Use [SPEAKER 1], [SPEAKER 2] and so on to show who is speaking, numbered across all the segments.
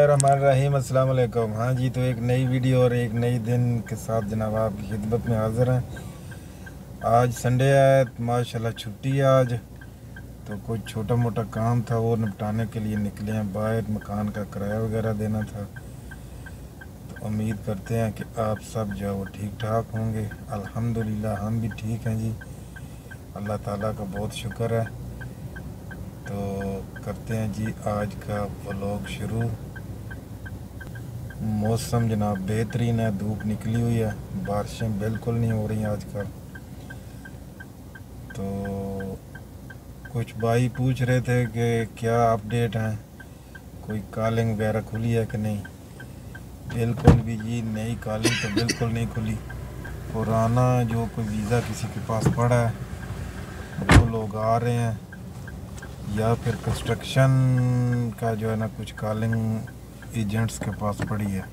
[SPEAKER 1] रहीम अस्सलाम वालेकुम। हाँ जी, तो एक नई वीडियो और एक नई दिन के साथ जनाब आपकी खिदमत में हाज़िर हैं। आज संडे है, माशाल्लाह छुट्टी है आज। तो कुछ छोटा मोटा काम था, वो निपटाने के लिए निकले हैं बाहर। मकान का किराया वगैरह देना था। तो उम्मीद करते हैं कि आप सब जो है वो ठीक ठाक होंगे। अल्हम्दुलिल्लाह हम भी ठीक हैं जी, अल्लाह ताला का बहुत शुक्र है। तो करते हैं जी आज का व्लॉग शुरू। मौसम जनाब बेहतरीन है, धूप निकली हुई है, बारिशें बिल्कुल नहीं हो रही आजकल। तो कुछ भाई पूछ रहे थे कि क्या अपडेट है, कोई कॉलिंग वगैरह खुली है कि नहीं। बिल्कुल भी जी नई कॉलिंग तो बिल्कुल नहीं खुली। पुराना जो कोई वीज़ा किसी के पास पड़ा है वो लोग आ रहे हैं, या फिर कंस्ट्रक्शन का जो है ना कुछ कॉलिंग एजेंट्स के पास पड़ी है।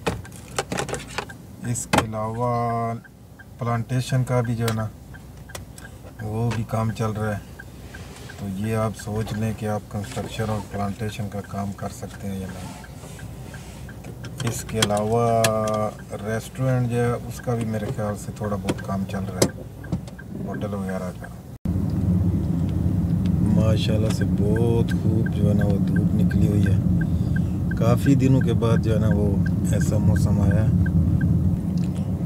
[SPEAKER 1] इसके अलावा प्लांटेशन का भी जो है ना वो भी काम चल रहा है। तो ये आप सोच लें कि आप कंस्ट्रक्शन और प्लांटेशन का काम कर सकते हैं या नहीं। तो इसके अलावा रेस्टोरेंट जो है उसका भी मेरे ख्याल से थोड़ा बहुत काम चल रहा है, होटल वगैरह का। माशाल्लाह से बहुत खूब जो है ना वो धूप निकली हुई है। काफ़ी दिनों के बाद जो है ना वो ऐसा मौसम आया।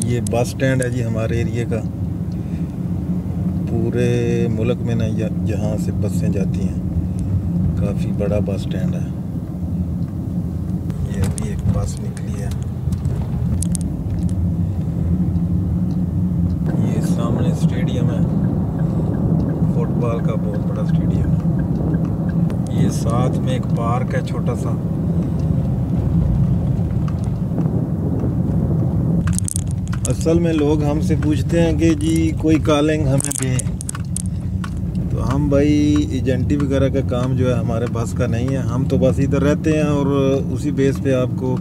[SPEAKER 1] ये बस स्टैंड है जी हमारे एरिए का। पूरे मुल्क में ना जहाँ से बसें जाती हैं, काफ़ी बड़ा बस स्टैंड है। ये अभी एक बस निकली है। ये सामने स्टेडियम है, फुटबॉल का बहुत बड़ा स्टेडियम है। ये साथ में एक पार्क है छोटा सा। असल में लोग हमसे पूछते हैं कि जी कोई कॉलिंग हमें दें, तो हम भाई एजेंटी वगैरह का काम जो है हमारे पास का नहीं है। हम तो बस इधर रहते हैं और उसी बेस पे आपको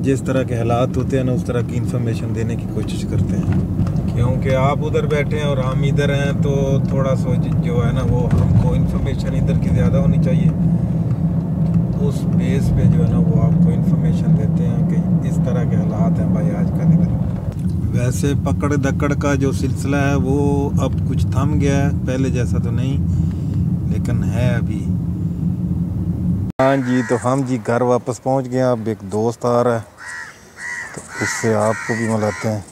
[SPEAKER 1] जिस तरह के हालात होते हैं ना उस तरह की इंफॉर्मेशन देने की कोशिश करते हैं। क्योंकि आप उधर बैठे हैं और हम इधर हैं, तो थोड़ा सा जो है ना वो हमको इंफॉर्मेशन इधर की ज़्यादा होनी चाहिए। उस बेस पे जो है ना वो आपको इंफॉर्मेशन देते हैं कि इस तरह के हालात हैं भाई आजकल इधर। वैसे पकड़ दकड़ का जो सिलसिला है वो अब कुछ थम गया है, पहले जैसा तो नहीं, लेकिन है अभी। हाँ जी, तो हम जी घर वापस पहुंच गए। अब एक दोस्त आ रहा है, तो उससे आपको भी मिलाते हैं,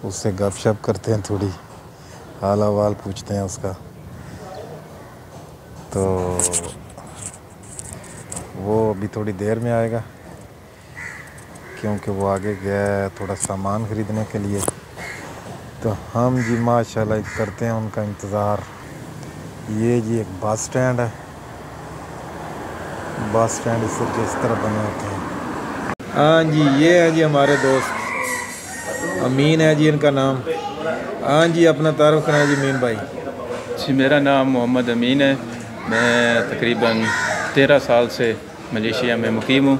[SPEAKER 1] उससे गपशप करते हैं, थोड़ी हाल अहवाल पूछते हैं उसका। तो वो अभी थोड़ी देर में आएगा, क्योंकि वो आगे गया है थोड़ा सामान ख़रीदने के लिए। तो हम जी माशाल्लाह करते हैं उनका इंतज़ार। ये जी एक बस स्टैंड है। बस स्टैंड इस तरह बने होते हैं। हाँ जी, ये है जी हमारे दोस्त अमीन है जी इनका नाम। हाँ जी, अपना तारुफ कराएं जी अमीन भाई।
[SPEAKER 2] जी, मेरा नाम मोहम्मद अमीन है। मैं तकरीबन 13 साल से मलेशिया में मुकीम हूँ।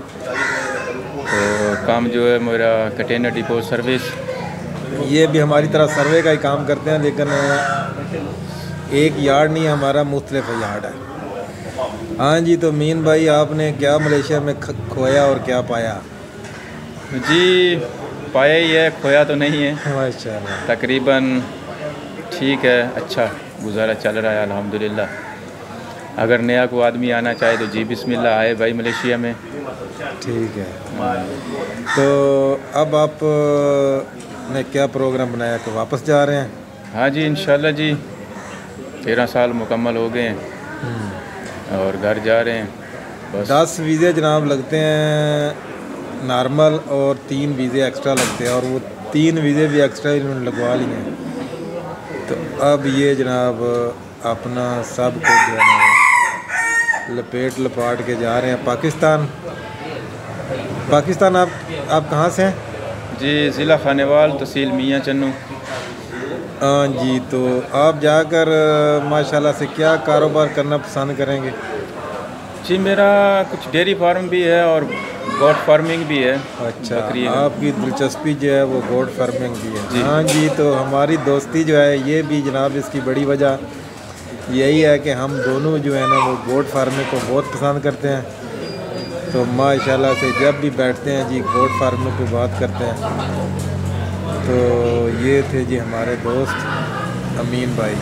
[SPEAKER 2] तो काम जो है मेरा कंटेनर डिपो सर्विस।
[SPEAKER 1] ये भी हमारी तरह सर्वे का ही काम करते हैं, लेकिन एक यार्ड नहीं, हमारा मुख्तलिफ यार्ड है। हाँ जी, तो मीन भाई आपने क्या मलेशिया में खोया और क्या पाया?
[SPEAKER 2] जी, पाया ही है, खोया तो नहीं है।
[SPEAKER 1] माशाल्लाह,
[SPEAKER 2] तकरीबन ठीक है, अच्छा गुजारा चल रहा है अल्हम्दुलिल्लाह। अगर नया कोई आदमी आना चाहे तो जी बिस्मिल्लाह आए भाई मलेशिया में।
[SPEAKER 1] ठीक है। तो अब आप ने क्या प्रोग्राम बनाया कि वापस जा रहे हैं?
[SPEAKER 2] हाँ जी, इंशाल्लाह जी 13 साल मुकम्मल हो गए हैं और घर जा रहे हैं बस।
[SPEAKER 1] 10 वीज़े जनाब लगते हैं नॉर्मल, और 3 वीज़े एक्स्ट्रा लगते हैं, और वो 3 वीज़े भी एक्स्ट्रा इन्होंने लगवा लिए हैं। तो अब ये जनाब अपना सब कुछ जो है ना लपेट लपाट के जा रहे हैं पाकिस्तान। पाकिस्तान आप कहाँ से हैं?
[SPEAKER 2] जी, ज़िला खानेवाल, तहसील मियाँ चन्नू।
[SPEAKER 1] हाँ जी, तो आप जाकर माशाल्लाह से क्या कारोबार करना पसंद करेंगे?
[SPEAKER 2] जी, मेरा कुछ डेयरी फार्म भी है और गोट फार्मिंग भी है।
[SPEAKER 1] अच्छा, आपकी दिलचस्पी जो है वो गोट फार्मिंग भी है जी। हाँ जी, तो हमारी दोस्ती जो है ये भी जनाब इसकी बड़ी वजह यही है कि हम दोनों जो है ना वो गोट फार्मिंग को बहुत पसंद करते हैं। तो माशाल्लाह से जब भी बैठते हैं जी गोट फार्मिंग पे बात करते हैं। तो ये थे जी हमारे दोस्त अमीन भाई।